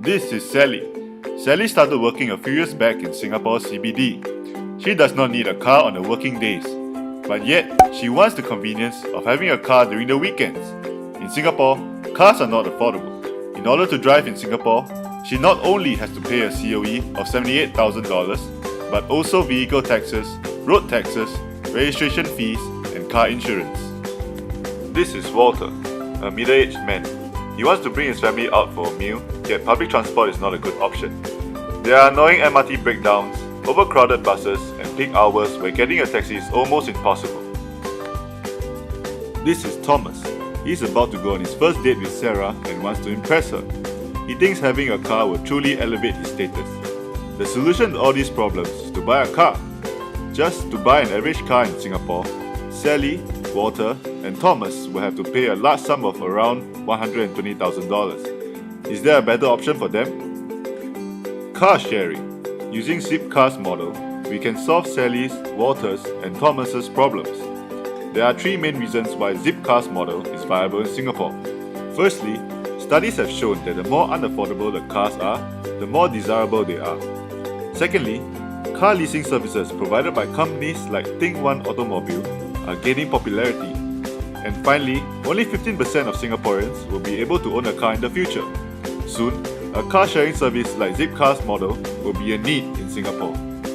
This is Sally. Sally started working a few years back in Singapore CBD. She does not need a car on her working days, but yet she wants the convenience of having a car during the weekends. In Singapore, cars are not affordable. In order to drive in Singapore, she not only has to pay a COE of $78,000, but also vehicle taxes, road taxes, registration fees, and car insurance. This is Walter, a middle-aged man. He wants to bring his family out for a meal, yet public transport is not a good option. There are annoying MRT breakdowns, overcrowded buses, and peak hours where getting a taxi is almost impossible. This is Thomas. He's about to go on his first date with Sarah and wants to impress her. He thinks having a car will truly elevate his status. The solution to all these problems is to buy a car. Just to buy an average car in Singapore, Sally, Walter, and Thomas will have to pay a large sum of around $120,000. Is there a better option for them? Car sharing. Using ZipCar's model, we can solve Sally's, Walter's, and Thomas's problems. There are three main reasons why ZipCar's model is viable in Singapore. Firstly, studies have shown that the more unaffordable the cars are, the more desirable they are. Secondly, car leasing services provided by companies like Think One Automobile are gaining popularity. And finally, only 15% of Singaporeans will be able to own a car in the future. Soon, a car sharing service like ZipCar's model will be a need in Singapore.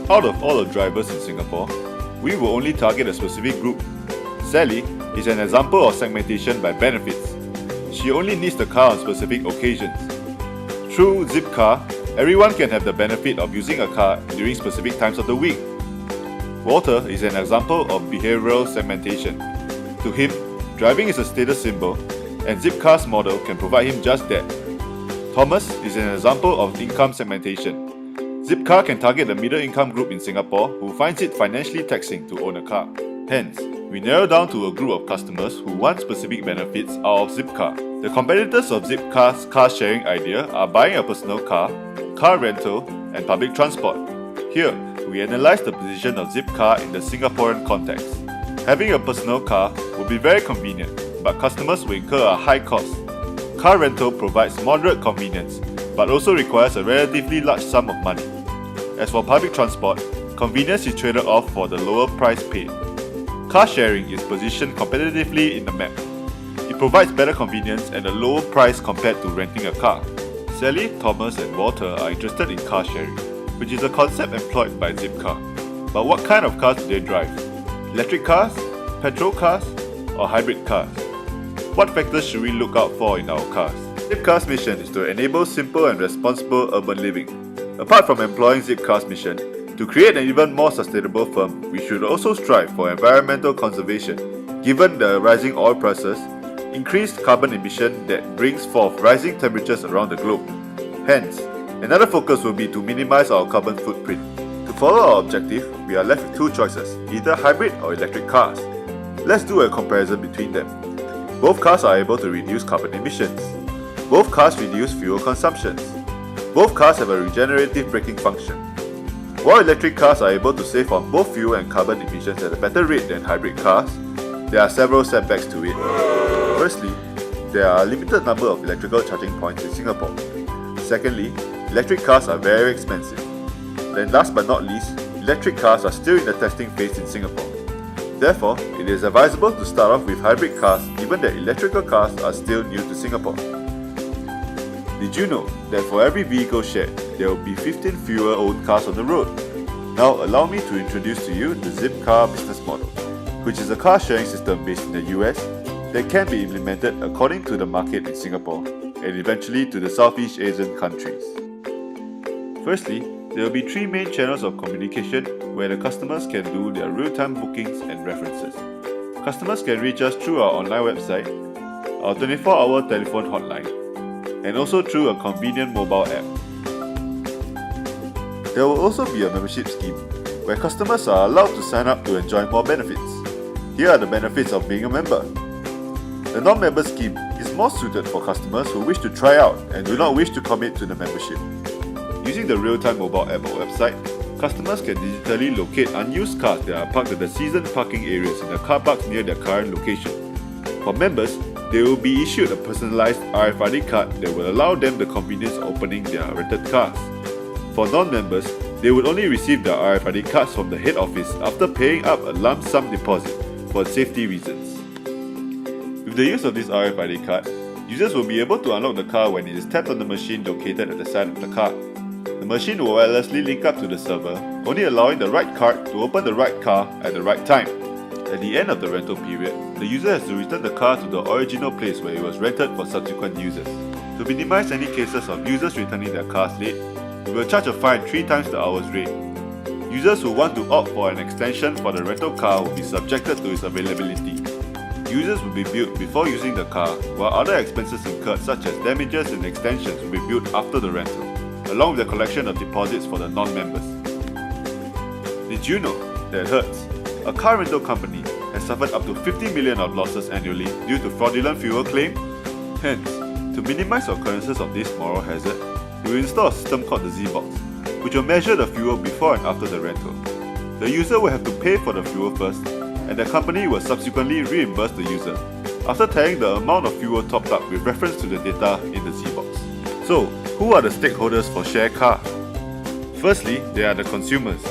Out of all the drivers in Singapore, we will only target a specific group. Sally is an example of segmentation by benefits. She only needs the car on specific occasions. Through ZipCar, everyone can have the benefit of using a car during specific times of the week. Walter is an example of behavioral segmentation. To him, driving is a status symbol, and ZipCar's model can provide him just that. Thomas is an example of income segmentation. ZipCar can target the middle income group in Singapore who finds it financially taxing to own a car. Hence, we narrow down to a group of customers who want specific benefits out of ZipCar. The competitors of ZipCar's car sharing idea are buying a personal car rental, and public transport. Here, we analyze the position of ZipCar in the Singaporean context. Having a personal car will be very convenient, but customers will incur a high cost. Car rental provides moderate convenience, but also requires a relatively large sum of money. As for public transport, convenience is traded off for the lower price paid. Car sharing is positioned competitively in the map. It provides better convenience and a lower price compared to renting a car. Sally, Thomas, and Walter are interested in car sharing, which is a concept employed by ZipCar. But what kind of cars do they drive? Electric cars, petrol cars, or hybrid cars? What factors should we look out for in our cars? ZipCar's mission is to enable simple and responsible urban living. Apart from employing ZipCar's mission, to create an even more sustainable firm, we should also strive for environmental conservation, given the rising oil prices, increased carbon emission that brings forth rising temperatures around the globe. Hence, another focus will be to minimize our carbon footprint. To follow our objective, we are left with two choices, either hybrid or electric cars. Let's do a comparison between them. Both cars are able to reduce carbon emissions. Both cars reduce fuel consumptions. Both cars have a regenerative braking function. While electric cars are able to save on both fuel and carbon emissions at a better rate than hybrid cars, there are several setbacks to it. Firstly, there are a limited number of electrical charging points in Singapore. Secondly, electric cars are very expensive. Then last but not least, electric cars are still in the testing phase in Singapore. Therefore, it is advisable to start off with hybrid cars given that electrical cars are still new to Singapore. Did you know that for every vehicle shared, there will be 15 fewer owned cars on the road? Now allow me to introduce to you the ZipCar business model, which is a car sharing system based in the US that can be implemented according to the market in Singapore and eventually to the Southeast Asian countries. Firstly, there will be three main channels of communication where the customers can do their real-time bookings and references. Customers can reach us through our online website, our 24-hour telephone hotline, and also through a convenient mobile app. There will also be a membership scheme where customers are allowed to sign up to enjoy more benefits. Here are the benefits of being a member. The non-member scheme is more suited for customers who wish to try out and do not wish to commit to the membership. Using the real-time mobile app or website, customers can digitally locate unused cars that are parked at the season parking areas in the car parks near their current location. For members, they will be issued a personalized RFID card that will allow them the convenience of opening their rented cars. For non-members, they would only receive their RFID cards from the head office after paying up a lump sum deposit for safety reasons. With the use of this RFID card, users will be able to unlock the car when it is tapped on the machine located at the side of the car. The machine will wirelessly link up to the server, only allowing the right card to open the right car at the right time. At the end of the rental period, the user has to return the car to the original place where it was rented for subsequent users. To minimize any cases of users returning their cars late, we will charge a fine 3 times the hour's rate. Users who want to opt for an extension for the rental car will be subjected to its availability. Users will be billed before using the car, while other expenses incurred such as damages and extensions will be billed after the rental, along with the collection of deposits for the non-members. Did you know that Hertz, a car rental company, has suffered up to 50 million of losses annually due to fraudulent fuel claim? Hence, to minimize occurrences of this moral hazard, we will install a system called the Z-Box, which will measure the fuel before and after the rental. The user will have to pay for the fuel first, and the company will subsequently reimburse the user after tallying the amount of fuel topped up with reference to the data in the Z-Box. So, who are the stakeholders for ShareCar? Firstly, they are the consumers.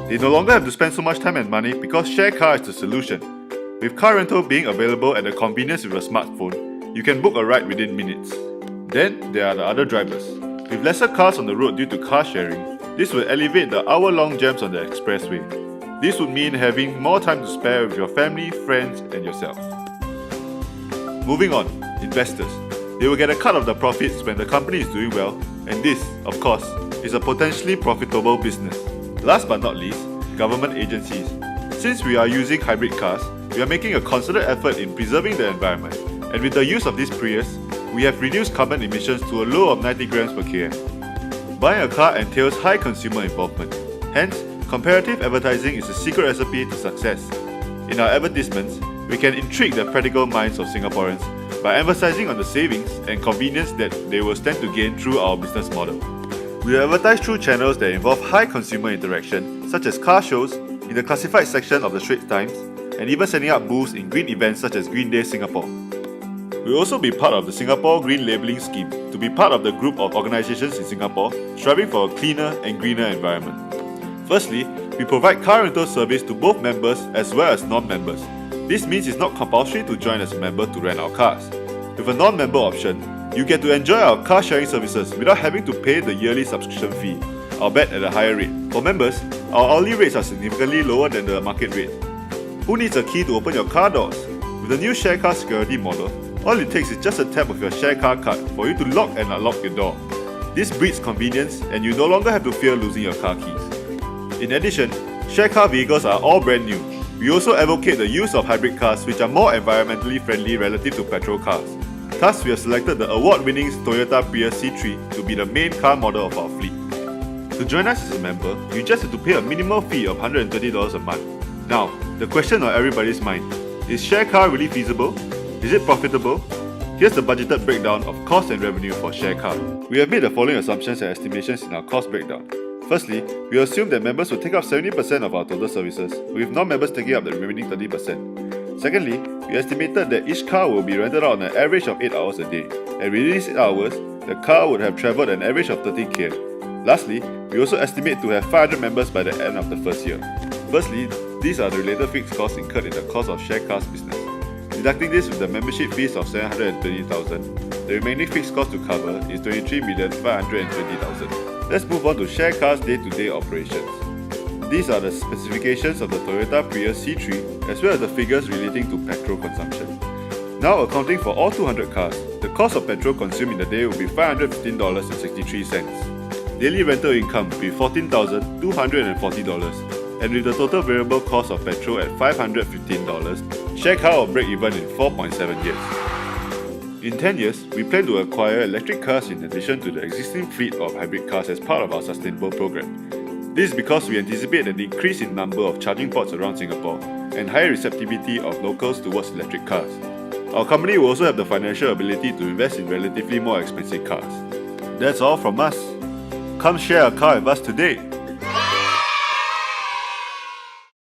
They no longer have to spend so much time and money because ShareCar is the solution. With car rental being available at the convenience of your smartphone, you can book a ride within minutes. Then, there are the other drivers. With lesser cars on the road due to car sharing, this will alleviate the hour-long jams on the expressway. This would mean having more time to spare with your family, friends, and yourself. Moving on, investors. They will get a cut of the profits when the company is doing well, and this, of course, is a potentially profitable business. Last but not least, government agencies. Since we are using hybrid cars, we are making a concerted effort in preserving the environment, and with the use of this Prius, we have reduced carbon emissions to a low of 90 grams per km. Buying a car entails high consumer involvement. Hence, comparative advertising is a secret recipe to success. In our advertisements, we can intrigue the practical minds of Singaporeans by emphasizing on the savings and convenience that they will stand to gain through our business model. We advertise through channels that involve high consumer interaction, such as car shows, in the classified section of the Straits Times, and even setting up booths in green events such as Green Day Singapore. We will also be part of the Singapore Green Labelling Scheme to be part of the group of organisations in Singapore striving for a cleaner and greener environment. Firstly, we provide car rental service to both members as well as non-members. This means it's not compulsory to join as a member to rent our cars. With a non-member option, you get to enjoy our car sharing services without having to pay the yearly subscription fee, albeit at a higher rate. For members, our hourly rates are significantly lower than the market rate. Who needs a key to open your car doors? With the new ShareCar security model, all it takes is just a tap of your ShareCar card for you to lock and unlock your door. This breeds convenience and you no longer have to fear losing your car keys. In addition, ShareCar vehicles are all brand new. We also advocate the use of hybrid cars which are more environmentally friendly relative to petrol cars. Thus, we have selected the award-winning Toyota Prius C3 to be the main car model of our fleet. To join us as a member, you just have to pay a minimal fee of $120 a month. Now, the question on everybody's mind, is ShareCar really feasible? Is it profitable? Here's the budgeted breakdown of cost and revenue for ShareCar. We have made the following assumptions and estimations in our cost breakdown. Firstly, we assume that members will take up 70% of our total services, with non-members taking up the remaining 30%. Secondly, we estimated that each car will be rented out on an average of 8 hours a day, and within these 8 hours, the car would have travelled an average of 13 km. Lastly, we also estimate to have 500 members by the end of the first year. Firstly, these are the related fixed costs incurred in the cost of ShareCar's business. Deducting this with the membership fees of $720,000, the remaining fixed cost to cover is $23,520,000. Let's move on to ShareCar's day-to-day operations. These are the specifications of the Toyota Prius C3 as well as the figures relating to petrol consumption. Now accounting for all 200 cars, the cost of petrol consumed in the day will be $515.63. Daily rental income will be $14,240, and with the total variable cost of petrol at $515, ShareCar will break even in 4.7 years. In 10 years, we plan to acquire electric cars in addition to the existing fleet of hybrid cars as part of our sustainable program. This is because we anticipate an increase in number of charging ports around Singapore and higher receptivity of locals towards electric cars. Our company will also have the financial ability to invest in relatively more expensive cars. That's all from us. Come share a car with us today.